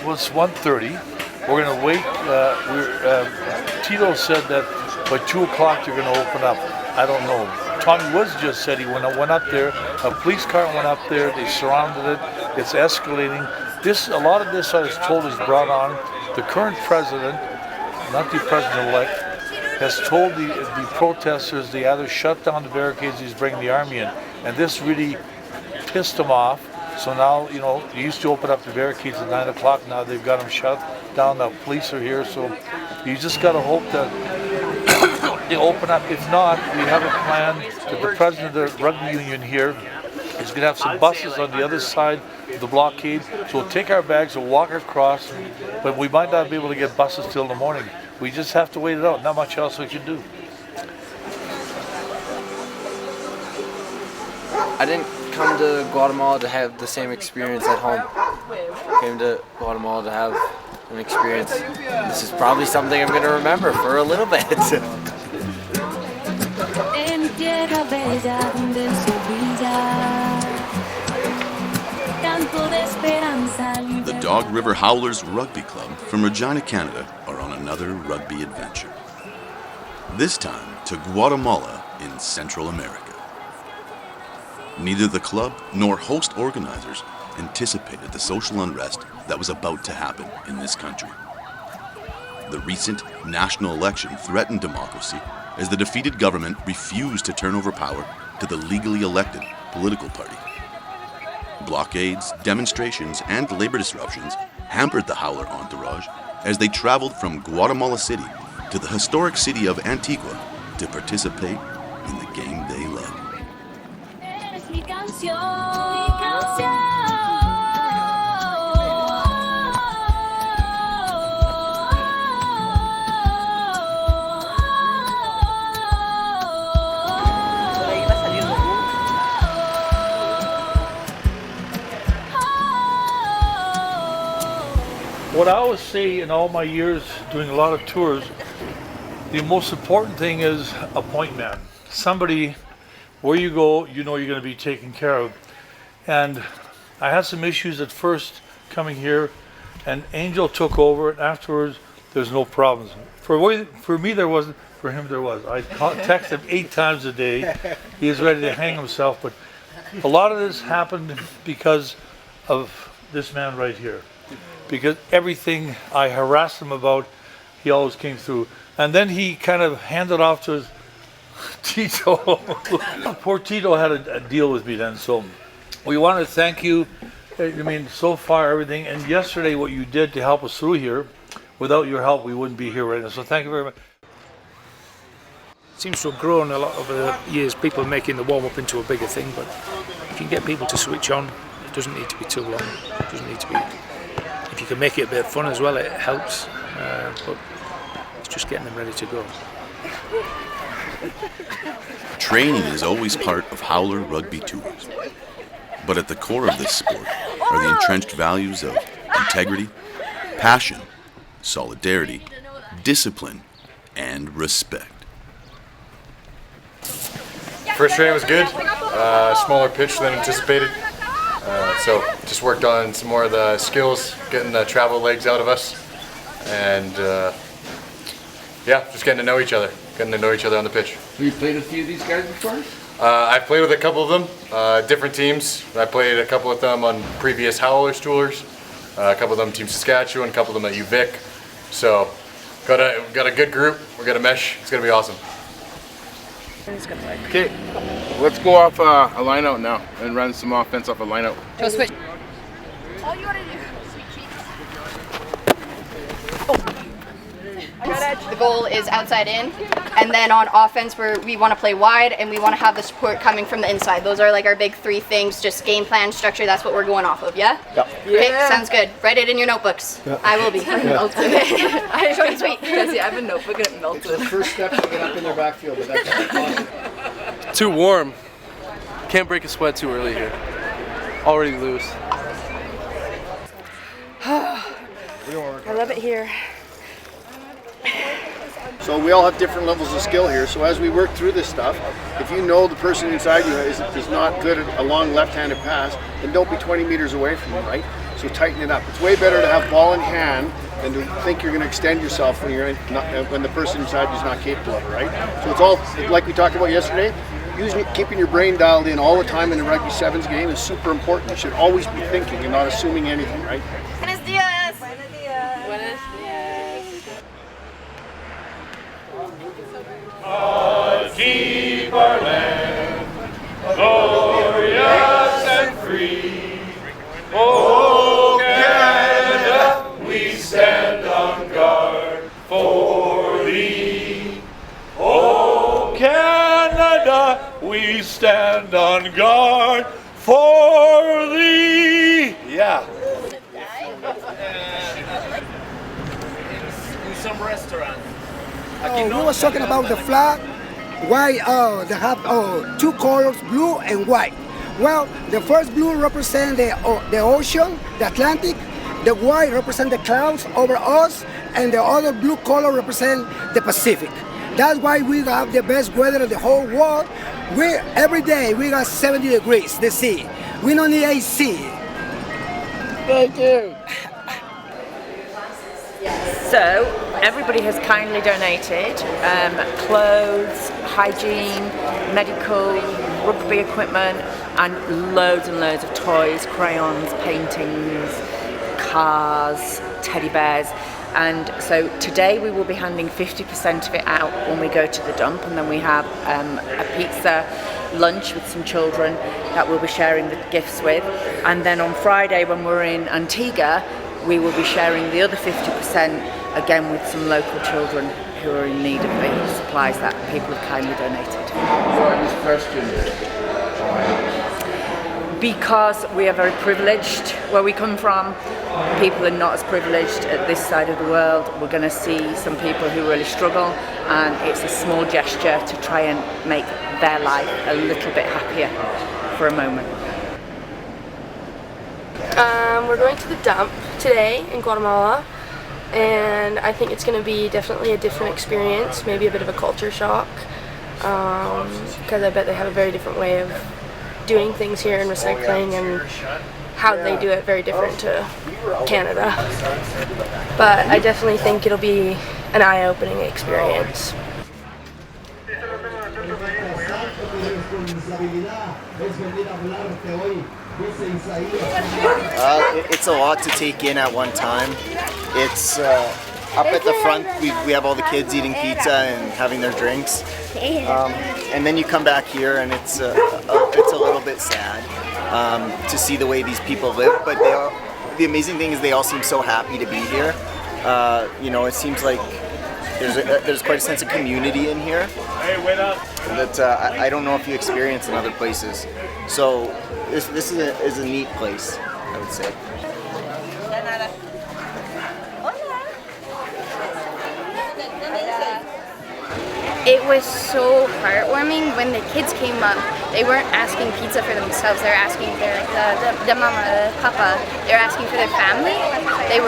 Well, it's 1:30. We're going to wait. Tito said that by 2 o'clock they're going to open up. I don't know. Tommy Woods just said he went up there. A police car went up there. They surrounded it. It's escalating. A lot of this, I was told, is brought on. The current president, not the president-elect, has told the protesters they either shut down the barricades, he's bringing the army in. And this really pissed them off. So now, they used to open up the barricades at 9 o'clock. Now they've got them shut down. The police are here. So you just got to hope that they open up. If not, we have a plan that the president of the rugby union here is going to have some buses on the other side of the blockade. So we'll take our bags, we'll walk across, but we might not be able to get buses till in the morning. We just have to wait it out. Not much else we can do. I didn't come to Guatemala to have the same experience at home. I came to Guatemala to have an experience. This is probably something I'm going to remember for a little bit. The Dog River Howlers Rugby Club from Regina, Canada are on another rugby adventure. This time to Guatemala in Central America. Neither the club nor host organizers anticipated the social unrest that was about to happen in this country. The recent national election threatened democracy as the defeated government refused to turn over power to the legally elected political party. Blockades, demonstrations, and labor disruptions hampered the Howler entourage as they traveled from Guatemala City to the historic city of Antigua to participate in the game they love. What I always say in all my years doing a lot of tours, the most important thing is a point man. Somebody, where you go, you know you're going to be taken care of. And I had some issues at first coming here, and Angel took over, and afterwards there's no problems. For me there wasn't, for him there was. I texted him 8 times a day. He was ready to hang himself, but a lot of this happened because of this man right here. Because everything I harassed him about, he always came through. And then he kind of handed off to his Tito. Poor Tito had a deal with me then, so we want to thank you. I mean, so far everything, and yesterday what you did to help us through here. Without your help, we wouldn't be here right now, so thank you very much. Seems to have grown a lot over the years, people making the warm-up into a bigger thing, but if you can get people to switch on, it doesn't need to be too long. It doesn't need to be. If you can make it a bit of fun as well, it helps, but it's just getting them ready to go. Training is always part of Howler Rugby tours. But at the core of this sport are the entrenched values of integrity, passion, solidarity, discipline, and respect. First training was good, smaller pitch than anticipated. So just worked on some more of the skills, getting the travel legs out of us, and just getting to know each other on the pitch. Have you played with a few of these guys before? I've played with a couple of them, different teams. I played a couple of them on previous Howlers tours, a couple of them Team Saskatchewan, a couple of them at UVic. So got a good group, we're gonna mesh, it's gonna be awesome. Okay, let's go off a line out now and run some offense off a line out. So switch. All you gotta do. The goal is outside in, and then on offense we want to play wide and we want to have the support coming from the inside. Those are like our big 3 things, just game plan, structure, that's what we're going off of, yeah? Yep. Okay, sounds good. Write it in your notebooks. Yep. I will be. Okay. Short and sweet. Jesse, I have a notebook and it melted. The first step to get up in their backfield, but that's awesome. Too warm. Can't break a sweat too early here. Already loose. I love it here. So we all have different levels of skill here. So as we work through this stuff, if you know the person inside you is not good at a long left-handed pass, then don't be 20 meters away from them, right? So tighten it up. It's way better to have ball in hand than to think you're going to extend yourself when when the person inside you is not capable of it, right? So it's all, like we talked about yesterday, keeping your brain dialed in all the time in a rugby sevens game is super important. You should always be thinking and not assuming anything, right? Buenos dias. Buenos dias. Keep our land glorious and free. Oh, Canada, we stand on guard for thee. Oh, Canada, we stand on guard for thee. Yeah. In some restaurants. We were talking about the flag. Why they have two colors, blue and white. Well, the first blue represents the ocean, the Atlantic. The white represents the clouds over us, and the other blue color represents the Pacific. That's why we have the best weather in the whole world. Every day we got 70 degrees, the sea. We don't need AC. Thank you. So everybody has kindly donated clothes, hygiene, medical, rugby equipment, and loads of toys, crayons, paintings, cars, teddy bears. And so today we will be handing 50% of it out when we go to the dump, and then we have a pizza lunch with some children that we'll be sharing the gifts with. And then on Friday when we're in Antigua, we will be sharing the other 50% again with some local children who are in need of the supplies that people have kindly donated. Why this question? Because we are very privileged where we come from. People are not as privileged at this side of the world. We're going to see some people who really struggle, and it's a small gesture to try and make their life a little bit happier for a moment. We're going to the dump today in Guatemala, and I think it's going to be definitely a different experience, maybe a bit of a culture shock, because I bet they have a very different way of doing things here in recycling, and how they do it very different to Canada. But I definitely think it'll be an eye-opening experience. It's a lot to take in at one time. It's up at the front, we have all the kids eating pizza and having their drinks. And then you come back here and it's a little bit sad to see the way these people live, but the amazing thing is they all seem so happy to be here. It seems like there's quite a sense of community in here that I don't know if you experience in other places. So this is a neat place, I would say. It was so heartwarming when the kids came up. They weren't asking pizza for themselves. They were asking the mama, the papa. They were asking for their family. They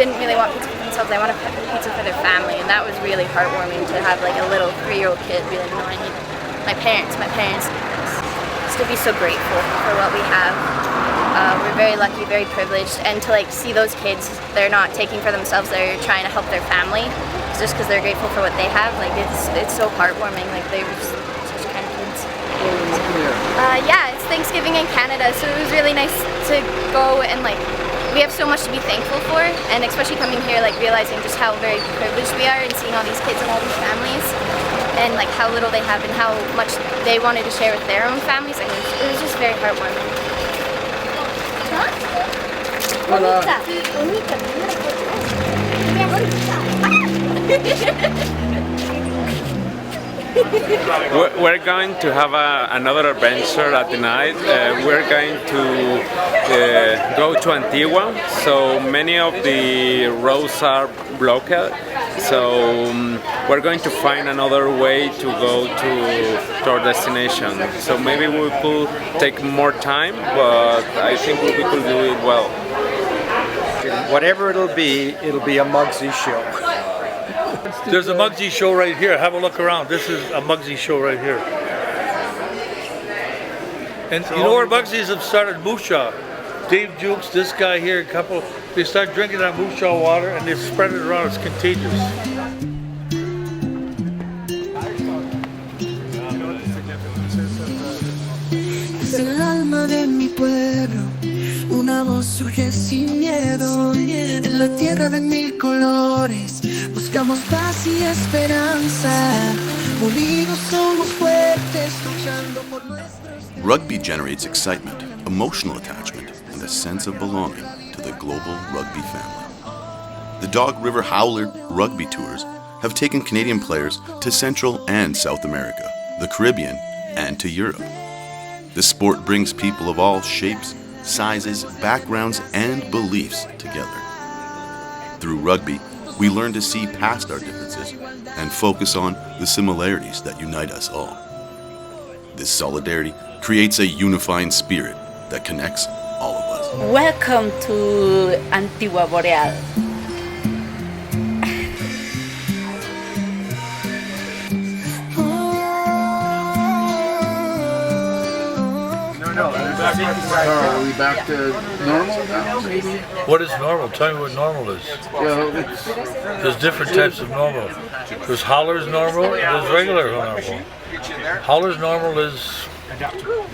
didn't really want pizza for themselves. They wanted pizza for their family, and that was really heartwarming to have like a little 3-year-old kid be like, no, I need my parents. Just to be so grateful for what we have. We're very lucky, very privileged, and to like see those kids, they're not taking for themselves. They're trying to help their family. Just because they're grateful for what they have, like it's so heartwarming. Like they were just such kind of kids. Yeah, it's Thanksgiving in Canada, so it was really nice to go and like we have so much to be thankful for, and especially coming here, like realizing just how very privileged we are and seeing all these kids and all these families, and like how little they have and how much they wanted to share with their own families. Like it was just very heartwarming. We're going to have another adventure at the night. We're going to go to Antigua, so many of the roads are blocked, so we're going to find another way to go to our destination. So maybe we could take more time, but I think we could do it well. Whatever it'll be a Muggsy show. There's a Muggsy show right here. Have a look around. This is a Muggsy show right here. And you know where Muggsy's have started? Moose Jaw. Dave Jukes, this guy here, a couple, they start drinking that moose jaw water and they spread it around. It's contagious. Es el alma de mi pueblo, una voz surge sin miedo. En la tierra de mil colores, buscamos paz y esperanza. Unidos somos fuertes, luchando por nuestros. Rugby generates excitement, emotional attachment, and a sense of belonging to the global rugby family. The Dog River Howlers Rugby tours have taken Canadian players to Central and South America, the Caribbean, and to Europe. The sport brings people of all shapes, sizes, backgrounds, and beliefs together. Through rugby, we learn to see past our differences and focus on the similarities that unite us all. This solidarity creates a unifying spirit that connects all of us. Welcome to Antigua Boreal. Are we back to normal now, maybe? What is normal? Tell me what normal is. Well, there's different types of normal. There's Howlers normal, there's regular normal. Howlers normal is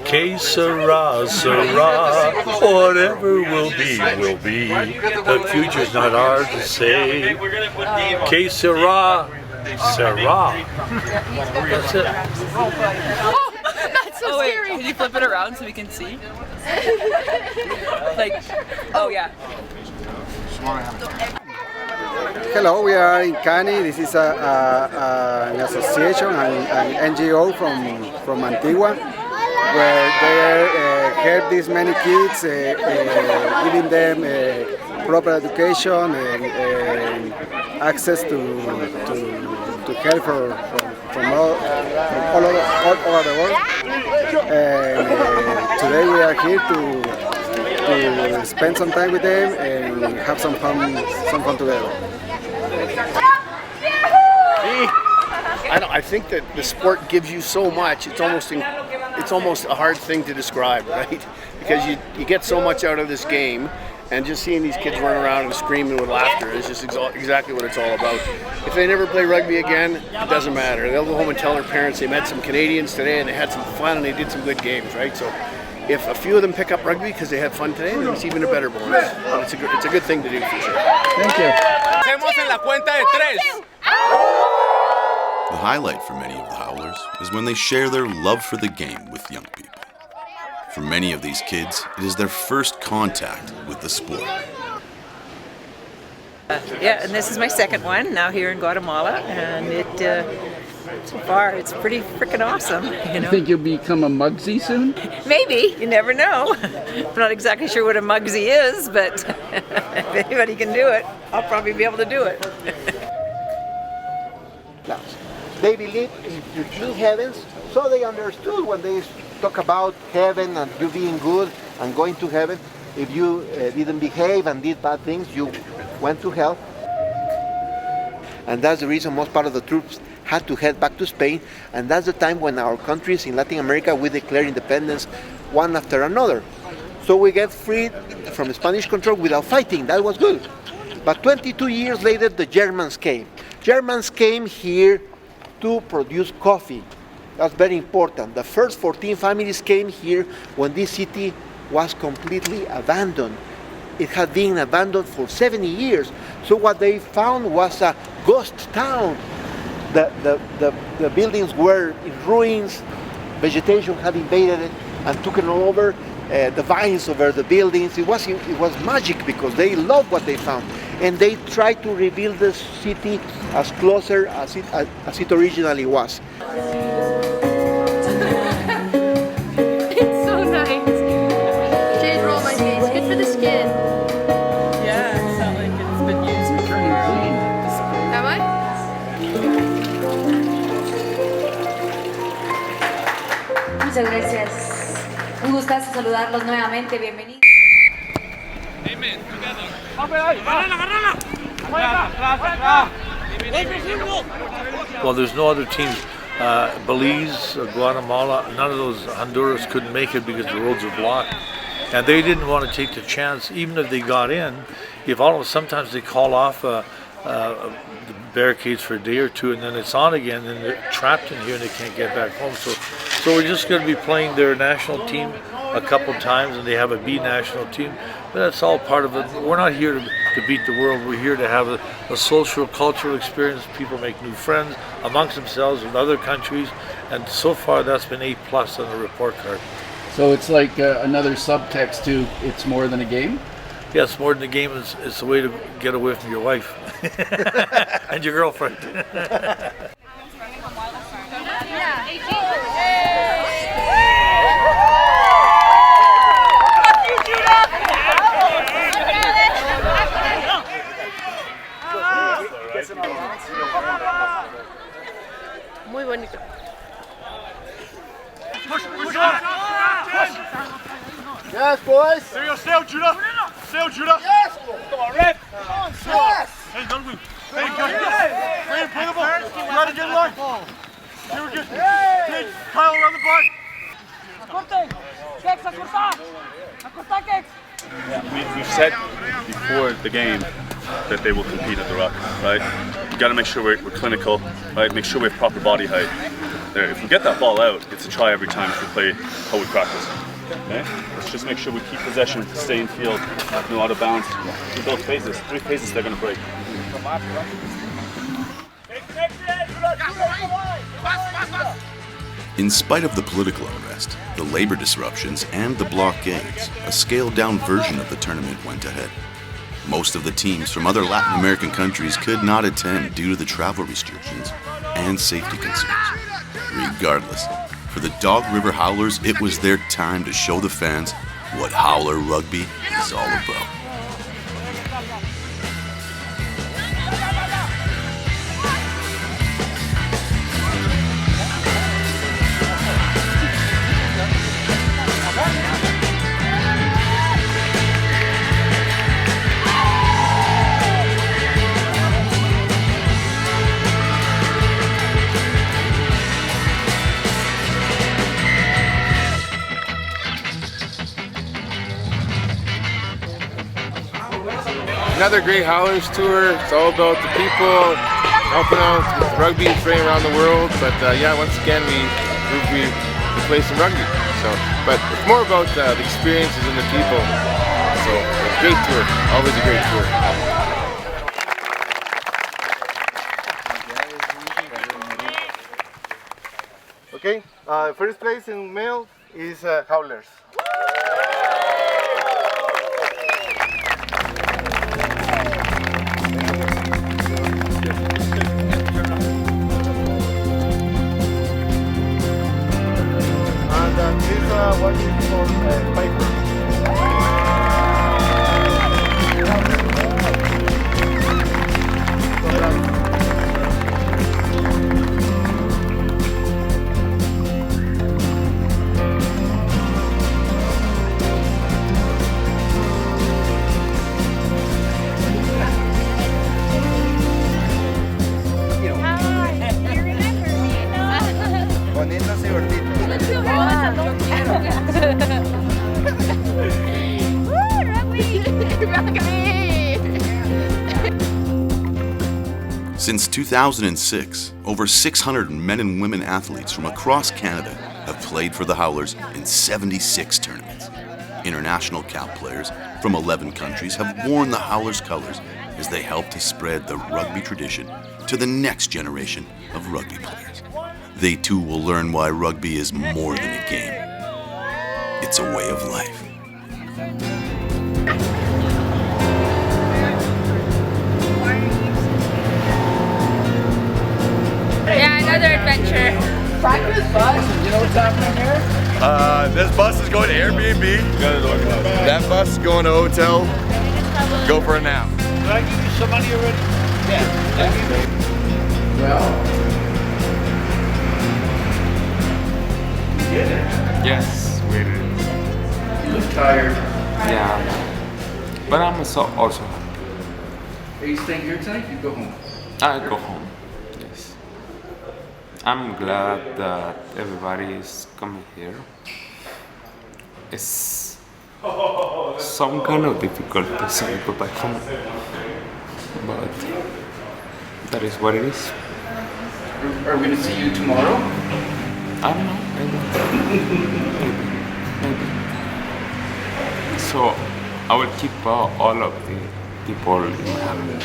que sera, sera, whatever will be, will be. The future's not ours to say. Que sera, sera. That's it. That's so scary. Can you flip it around so we can see? Like, oh yeah. Hello, we are in Cani. This is an association, an NGO from Antigua, where they help these many kids, giving them proper education and access to help from all over the world. And today we are here to spend some time with them and have some fun together. I think that the sport gives you so much. It's almost a hard thing to describe, right? Because you get so much out of this game, and just seeing these kids run around and screaming with laughter is just exactly what it's all about. If they never play rugby again, it doesn't matter. They'll go home and tell their parents they met some Canadians today and they had some fun and they did some good games, right? So if a few of them pick up rugby because they had fun today, then it's even a better bonus. It's a good thing to do for sure. Thank you. Hacemos en la cuenta de tres. The highlight for many of the Howlers is when they share their love for the game with young people. For many of these kids, it is their first contact with the sport. Yeah, and this is my second one now here in Guatemala, and so far it's pretty freaking awesome. You know? Think you'll become a Mugsy soon? Maybe, you never know. I'm not exactly sure what a Mugsy is, but if anybody can do it, I'll probably be able to do it. They believe in heavens, so they understood when they talk about heaven and you being good and going to heaven. If you didn't behave and did bad things, you went to hell. And that's the reason most part of the troops had to head back to Spain. And that's the time when our countries in Latin America, we declare independence one after another. So we get freed from Spanish control without fighting. That was good. But 22 years later, the Germans came. Germans came here to produce coffee. That's very important. The first 14 families came here when this city was completely abandoned. It had been abandoned for 70 years. So what they found was a ghost town. The buildings were in ruins. Vegetation had invaded it and taken over the vines over the buildings. It was magic because they loved what they found. And they tried to rebuild the city as closer as it originally was. It's so nice. Jade, roll my face. Good for the skin. Yeah, it's not like it's been used for turning green. Am I? Muchas gracias. Un gustazo saludarlos nuevamente. Bienvenidos. Well, there's no other teams. Belize, Guatemala, none of those, Honduras couldn't make it because the roads are blocked. And they didn't want to take the chance, even if they got in, if sometimes they call off the barricades for a day or two, and then it's on again, and they're trapped in here and they can't get back home. So we're just going to be playing their national team a couple times, and they have a B national team. But that's all part of it. We're not here to beat the world. We're here to have a social, cultural experience. People make new friends amongst themselves with other countries, and so far that's been A+ on the report card. So it's like another subtext to it's more than a game? Yes, more than a game. It's a way to get away from your wife and your girlfriend. Muy bonito. Yes, boys. There you go. Stay out, Judah. Stay out, Judah. Yes. Come on, Red. Yes. Hey, don't win. Hey, go. Hey, play the ball. You ready to get in line? Here we go. Hey, Kyle around the block. We've said before the game that they will compete at the Rock, right? We got to make sure we're clinical, right? Make sure we have proper body height. There, if we get that ball out, it's a try every time if we play how we practice. Okay? Let's just make sure we keep possession, stay in field, no out of bounds. We build phases. 3 phases they're going to break. In spite of the political unrest, the labor disruptions, and the blockades, a scaled-down version of the tournament went ahead. Most of the teams from other Latin American countries could not attend due to the travel restrictions and safety concerns. Regardless, for the Dog River Howlers, it was their time to show the fans what Howler Rugby is all about. Another great Howlers tour. It's all about the people, helping out with rugby spreading around the world. But yeah, once again, we play some rugby. So, but it's more about the experiences and the people. So, a great tour. Always a great tour. Okay, first place in male is Howlers. And this is what is called Piper. Poniéndose gordito. Since 2006, over 600 men and women athletes from across Canada have played for the Howlers in 76 tournaments. International cap players from 11 countries have worn the Howlers colors as they help to spread the rugby tradition to the next generation of rugby players. They too will learn why rugby is more than a game. It's a way of life. Yeah, another adventure. Practice bus. You know what's happening here? This bus is going to Airbnb. That bus is going to hotel. Go for a nap. Did I give you some money already? Yeah. Well. Yes, we did. You look tired. Yeah, but I'm also happy. Are you staying here tonight? You go home. I go home. Yes, I'm glad that everybody is coming here. It's some kind of difficulties when I go back home. But that is what it is. Are we going to see you tomorrow? I don't know, maybe. So I will keep all of the people in my hand.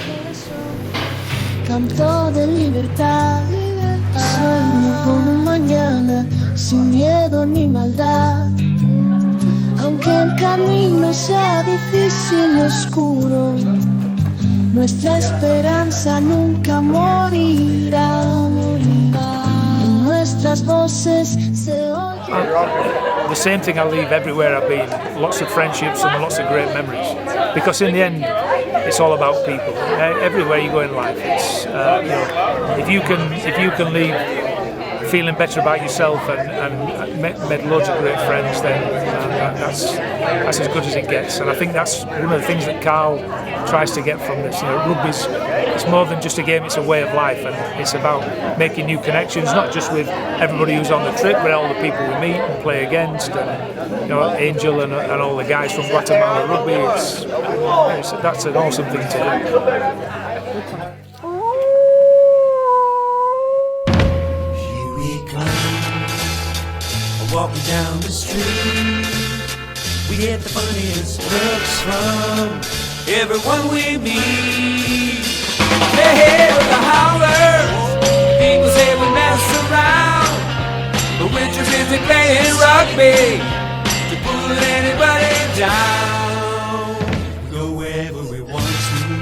Canto de libertad, sueño con un mañana sin miedo ni maldad. Aunque el camino sea difícil y oscuro, nuestra esperanza nunca morirá. Nuestras voces se oyen. The same thing I leave everywhere I've been. Lots of friendships and lots of great memories. Because in the end, it's all about people. Everywhere you go in life, it's you know, if you can leave feeling better about yourself and made loads of great friends, then that's as good as it gets. And I think that's one of the things that Carl tries to get from this. You know, rugby's it's more than just a game; it's a way of life, and it's about making new connections, not just with everybody who's on the trip, but all the people we meet and play against. And you know, Angel and all the guys from Guatemala Rugby. That's an awesome thing to do. Walking down the street, we get the funniest looks from everyone we meet. Hey, hey, we're the Howlers. People say we mess around, but we're too busy playing rugby to pull anybody down. We go wherever we want to,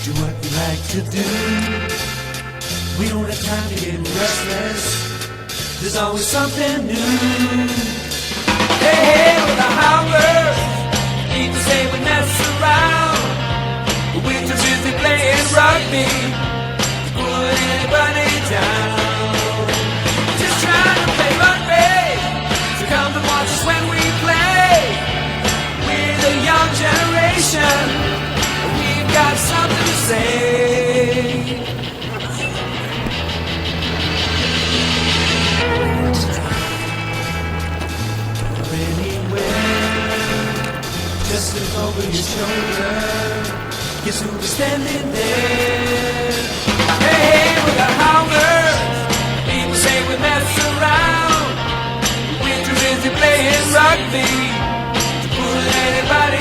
do what we like to do. We don't have time to get restless. There's always something new. Hey, hey, we're the Howlers. People say we mess around, but we're too busy playing rugby to put anybody down. Just trying to play rugby, so come and watch us when we play. We're the young generation, and we've got something to say. Just look over your shoulder, guess who'll be standing there? Hey, hey, we're the Howlers. People say we mess around, we're too busy playing rugby to pull anybody